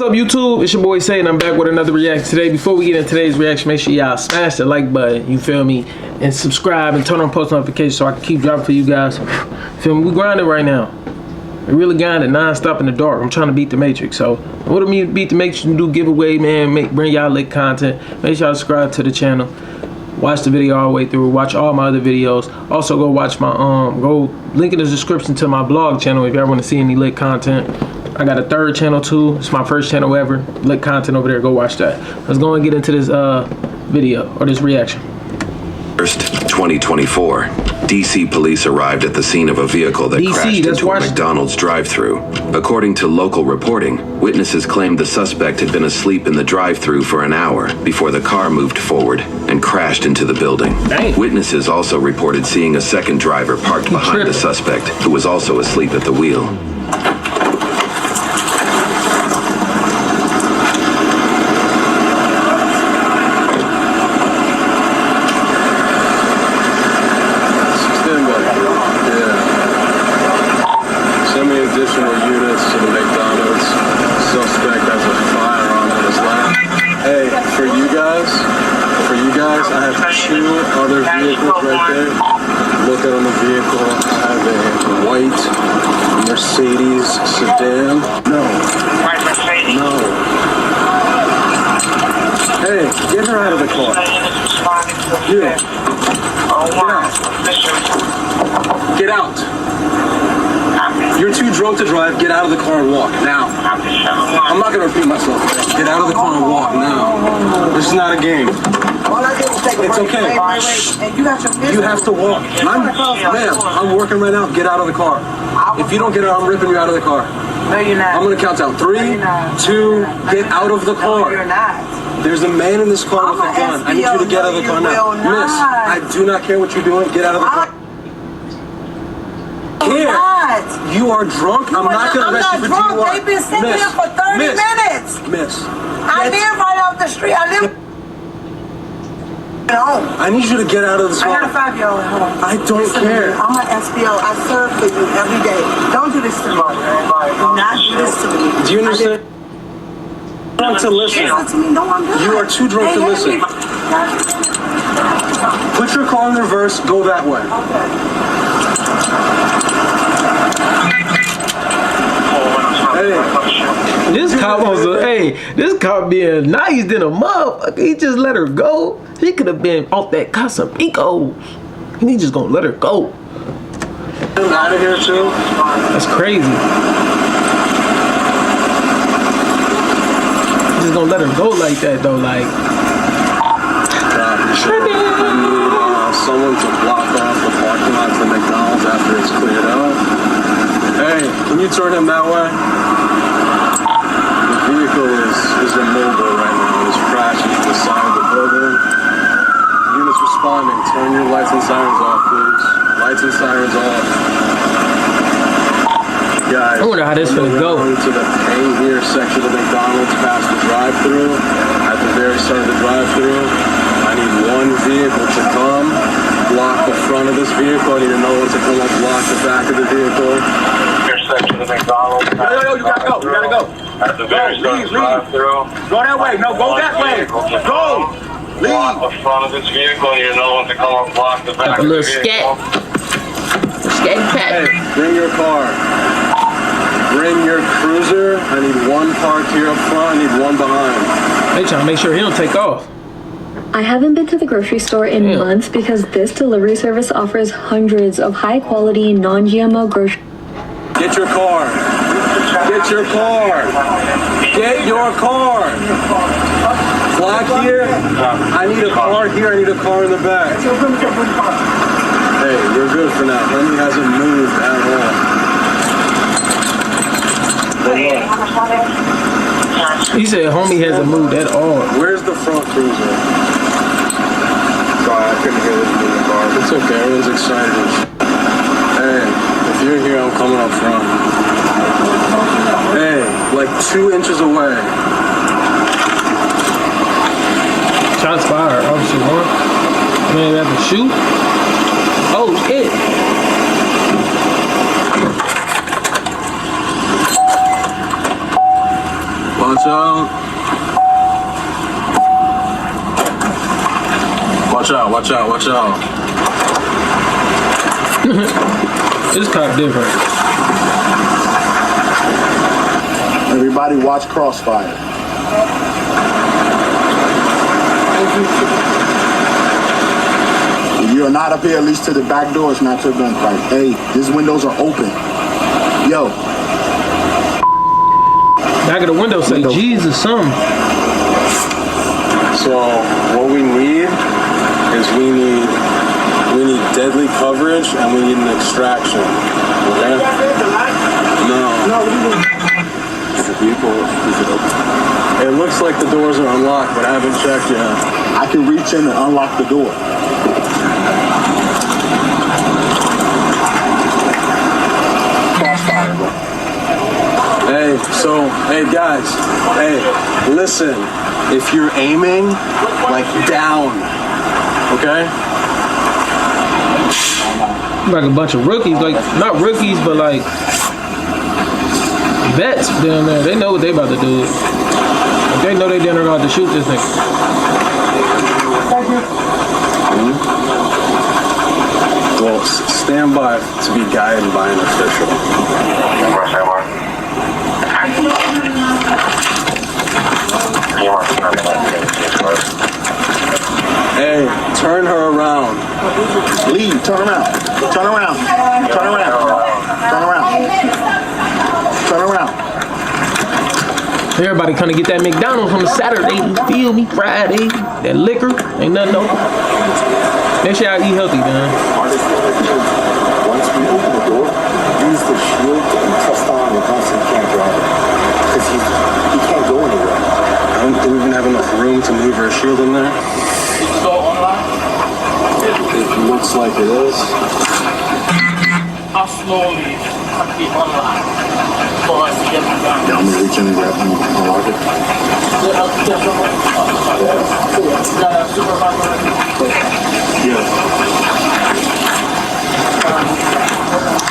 What's up, YouTube? It's your boy Say, and I'm back with another reaction today. Before we get into today's reaction, make sure y'all smash the like button, you feel me, and subscribe and turn on post notifications so I can keep dropping for you guys. Feel me? We grinding right now. We really grinding non-stop in the dark. I'm trying to beat the Matrix. So in order for me to beat the Matrix and do giveaway, man, bring y'all lit content. Make sure y'all subscribe to the channel. Watch the video all the way through. Watch all my other videos. Also go watch my go link in the description to my blog channel if y'all want to see any lit content. I got a third channel too. It's my first channel ever. Lit content over there. Go watch that. Let's go and get into this video or this reaction. 1st, 2024, DC police arrived at the scene of a vehicle that crashed into a McDonald's drive-thru. According to local reporting, witnesses claimed the suspect had been asleep in the drive-thru for an hour before the car moved forward and crashed into the building. Dang. Witnesses also reported seeing a second driver parked behind the suspect, who was also asleep at the wheel. Additional units to the McDonald's. Suspect has a firearm in his lap. Hey, for you guys, I have two other vehicles right there. Look at on the vehicle. I have a white Mercedes sedan. No. No. Hey, get her out of the car. You. Get out. You're too drunk to drive. Get out of the car and walk now. I'm not going to repeat myself. Get out of the car and walk now. This is not a game. It's okay. You have to walk. Ma'am, I'm working right now. Get out of the car. If you don't get out, I'm ripping you out of the car. No, you're not. I'm going to count down. 3, 2, get out of the car. No, you're not. There's a man in this car with a gun. I need you to get out of the car now. Miss, I do not care what you're doing. Get out of the car. Here. You are drunk. I'm not going to arrest you for DUI. They've been sitting here for 30 minutes. Miss. I live right off the street. I live at home. I need you to get out of this car. I got a 5-year-old at home. I don't care. I'm an SBO. I serve for you every day. Don't do this to me. Do not do this to me. Do you understand? Drunk to listen. Listen to me. No, I'm good. You are too drunk to listen. Put your car in reverse. Go that way. Okay. This cop wants to, this cop being nice than a motherfucker. He just let her go. He could have been off that Casamigos. He just gonna let her go. I'm out of here too. That's crazy. He just gonna let her go like that though, like. Someone to block off the parking lot to McDonald's after it's cleared out. Hey, can you turn him that way? The vehicle is immobile right now. It's crashed into the side of the building. Units responding. Turn your lights and sirens off, please. Lights and sirens off. Guys, I wonder how this gonna go. To the pay here section of McDonald's past the drive-thru. At the very start of the drive-thru, I need one vehicle to come, block the front of this vehicle. I need another one to come up, block the back of the vehicle. Intersection of McDonald's. Yo, you gotta go. You gotta go. At the very start of the drive-thru. Go that way. No, go that way. Go. Leave. Block the front of this vehicle. I need another one to come up, block the back of the vehicle. Scat cat. Hey, bring your car. Bring your cruiser. I need one parked here up front. I need one behind. They trying to make sure he don't take off. I haven't been to the grocery store in months because this delivery service offers hundreds of high-quality, non-GMO groceries. Get your car. Get your car. Get your car. Black here. I need a car here. I need a car in the back. Hey, you're good for now. Honey hasn't moved at all. He said homie hasn't moved at all. Where's the front cruiser? Sorry, I couldn't hear this in the car. It's okay, everyone's excited. Hey, if you're here, I'm coming up front. Hey, like 2 inches away. Shots fired. Officer 1. Man, have to shoot. Oh shit. Watch out. Watch out, watch out, watch out. This cop different. Everybody watch Crossfire. If you're not up here, at least to the back door, it's not your gunfight. Hey, these windows are open. Yo. Back of the window say Jesus something. So what we need is we need deadly coverage and we need an extraction. Okay? No. Is the vehicle, is it open? It looks like the doors are unlocked, but I haven't checked yet. I can reach in and unlock the door. Crossfire, bro. Hey guys, listen, if you're aiming, like down, okay? Like a bunch of rookies, like not rookies, but like vets down there. They know what they about to do. Like, they know they didn't know how to shoot this thing. Well, stand by to be guided by an official. Hey, turn her around. Leave, turn around. Turn around. Turn around. Turn around. Turn around. Everybody kind of get that McDonald's on a Saturday, you feel me? Friday, that liquor, ain't nothing open. Make sure y'all eat healthy, man. Once we open the door, use the shield and press on the bus and can't drive it. Because he can't go anywhere. I don't even have enough room to move her shield in there. It looks like it is. How slowly can be unlocked for us to get it done? Yeah, I'm gonna reach in and grab and unlock it. Yeah.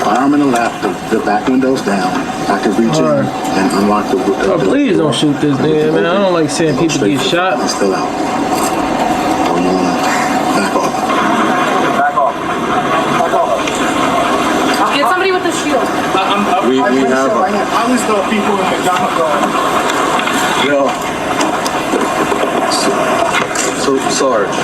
Firearm in the left, the back window's down. I can reach in and unlock the Oh, please don't shoot this nigga, man. I don't like seeing people get shot. It's still out. Oh, you wanna back off? Back off. Back off. Get somebody with the shield. We have a... I always know people in McDonald's. Yo. So Sarge.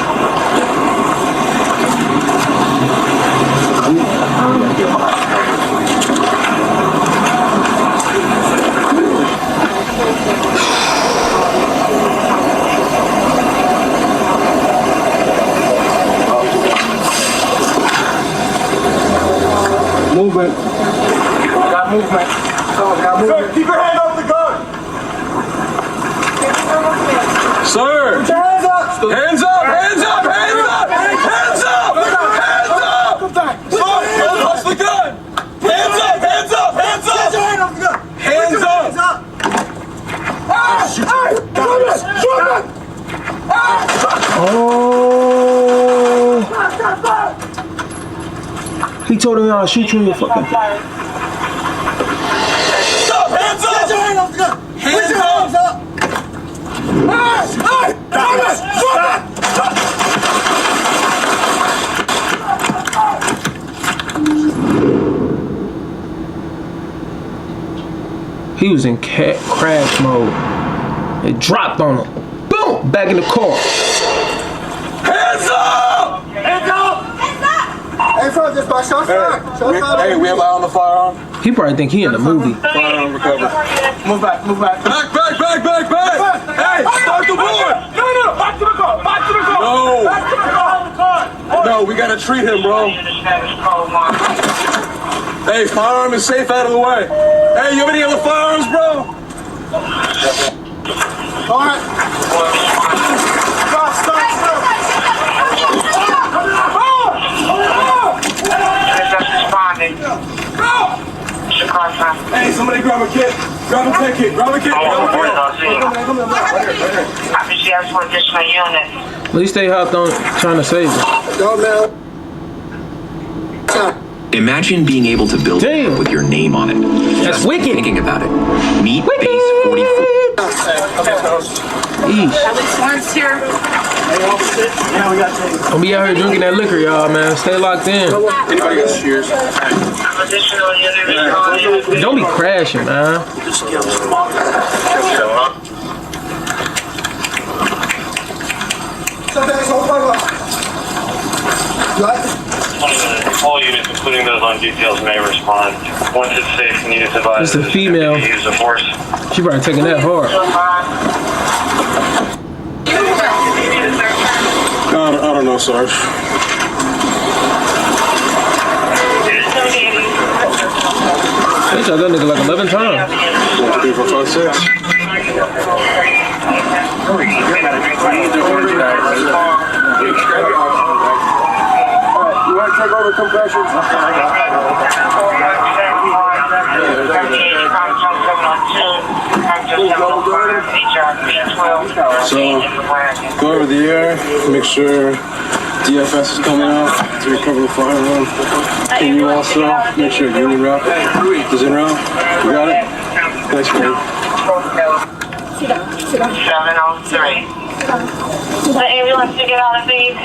Movement. Got movement. Got movement. Keep your hand off the gun. Sir! Put your hands up! Hands up! Hands up! Hands up! Hands up! Hands up! Don't touch the gun! Hands up! Hands up! Hands up! Get your hand off the gun! Hands up! Hands up! Hey! Shoot it! Shoot it! Oh, he told him I'll shoot you in your fucking face. Stop! Hands up! Get your hand off the gun! Hands Put your up! hands up! Hey! Shoot it! Shoot it! He was in crash mode. It dropped on him. Boom! Back in the car. Hands up! Hands up! Hands up! Just by shot fired. Hey, we have eye on the firearm. He probably think he in the movie. Firearm recovered. Move back, move back. Back! Hey, start the board! No, back to the car, back to the car. No. Back to the car. No, we gotta treat him, bro. Hey, firearm is safe out of the way. Hey, you have any other firearms, bro? All right. Stop. Hey, somebody grab a kit. Grab a kit. Grab a kit. I think she asked for additional unit. At least they hopped on trying to save him. Go, man. Imagine being able to build Damn. with your name on it. That's Just wicked. Thinking about it. Meet Wicked. Base 44. Eesh. At least one's here. Don't be out here drinking that liquor, y'all, man. Stay locked in. Anybody got cheers? Don't be crashing, man. All units, including those on details, may respond. Once it's safe and units advised, It's a female. use of force. She probably taking that hard. I don't know, Sarge. They shot that nigga like 11 times. 1, 2, 3, 4, 5, 6. You want to take over compressions? So, go over the air, make sure DFS is coming out to recover the firearm. Can you also make sure unit route is in route? You got it? Thanks, man. 703. The ambulance to get out of VE2.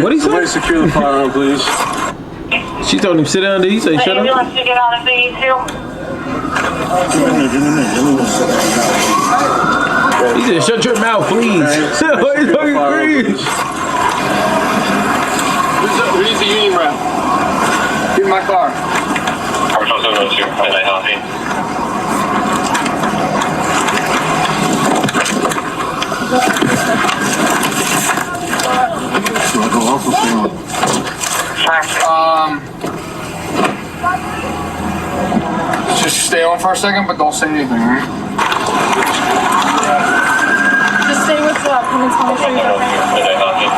What he say? Somebody secure the firearm, please. She told him sit down. Did he say shut up? Ambulance to get out of VE2. He said shut your mouth, please. Please. Who's the union rep? Get in my car. Commercial 702, midnight healthy. Just stay on for a second, but don't say anything, right? Just say what's up. Come and tell me Midnight healthy.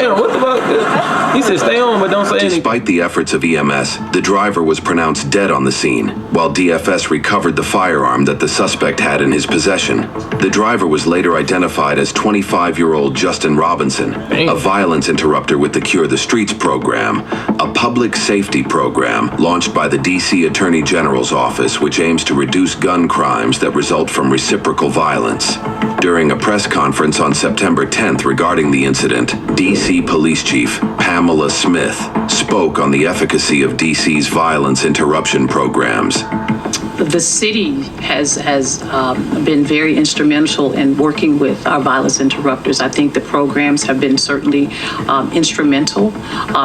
Damn, what the fuck? He said stay on, but don't say anything. Despite the efforts of EMS, the driver was pronounced dead on the scene, while DFS recovered the firearm that the suspect had in his possession. The driver was later identified as 25-year-old Justin Robinson, a violence interrupter with the Cure the Streets program, a public safety program launched by the D.C. Attorney General's office, which aims to reduce gun crimes that result from reciprocal violence. During a press conference on September 10th regarding the incident, D.C. Police Chief Pamela Smith spoke on the efficacy of D.C.'s violence interruption programs. The city has been very instrumental in working with our violence interrupters. I think the programs have been certainly instrumental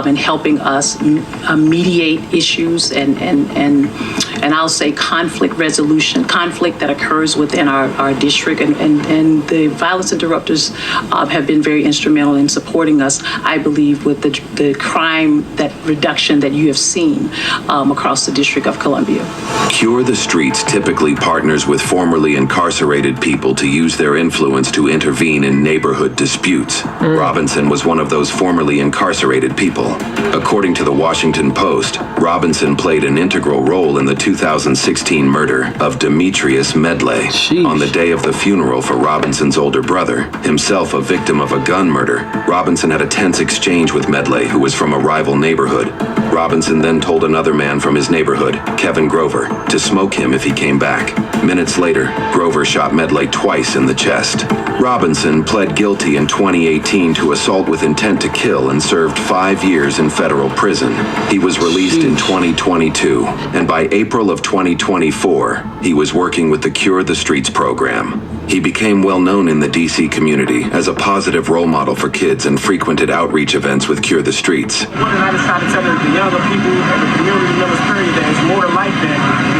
in helping us mediate issues and I'll say conflict resolution, conflict that occurs within our district. And the violence interrupters have been very instrumental in supporting us, I believe, with the crime reduction that you have seen across the District of Columbia. Cure the Streets typically partners with formerly incarcerated people to use their influence to intervene in neighborhood disputes. Robinson was one of those formerly incarcerated people. According to the Washington Post, Robinson played an integral role in the 2016 murder of Demetrius Medley. Sheesh. On the day of the funeral for Robinson's older brother, himself a victim of a gun murder, Robinson had a tense exchange with Medley, who was from a rival neighborhood. Robinson then told another man from his neighborhood, Kevin Grover, to smoke him if he came back. Minutes later, Grover shot Medley twice in the chest. Robinson pled guilty in 2018 to assault with intent to kill and served 5 years in federal prison. He was released in 2022, and by April of 2024, he was working with the Cure the Streets program. He became well known in the D.C. community as a positive role model for kids and frequented outreach events with Cure the Streets. What I just try to tell the younger people and the community members, period, that it's more to life than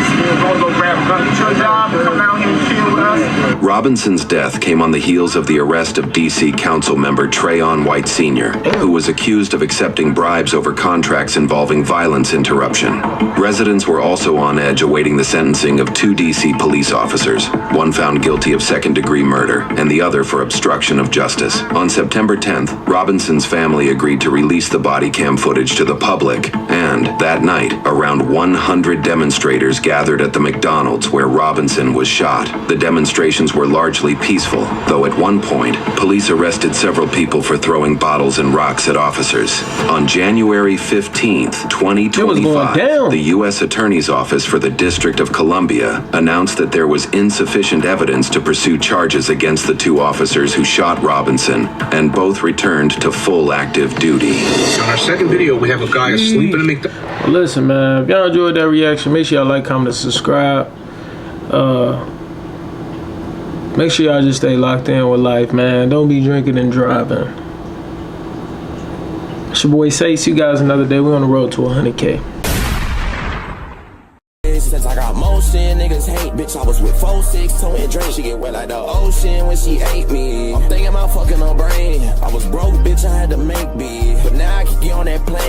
going to go grab a gun. It's your job to come out here and chill with us. Robinson's death came on the heels of the arrest of D.C. Council member Trayon White Sr., who was accused of accepting bribes over contracts involving violence interruption. Residents were also on edge awaiting the sentencing of 2 D.C. police officers, one found guilty of second-degree murder and the other for obstruction of justice. On September 10th, Robinson's family agreed to release the body cam footage to the public, and that night, around 100 demonstrators gathered at the McDonald's where Robinson was shot. The demonstrations were largely peaceful, though at one point, police arrested several people for throwing bottles and rocks at officers. On January 15th, 2025, the U.S. Attorney's Office for the District of Columbia announced that there was insufficient evidence to pursue charges against the two officers who shot Robinson, and both returned to full active duty. On our second video, we have a guy asleep in a McDonald's. Listen, man, if y'all enjoyed that reaction, make sure y'all like, comment, and subscribe. Make sure y'all just stay locked in with life, man. Don't be drinking and driving. It's your boy Say. See you guys another day. We're on the road to 100K. Since I got motion, niggas hate, bitch. I was with 4-6, towing drink. She get wet like the ocean when she ate me. I'm thinking about fucking her brain. I was broke, bitch. I had to make be, but now I can get on that plane.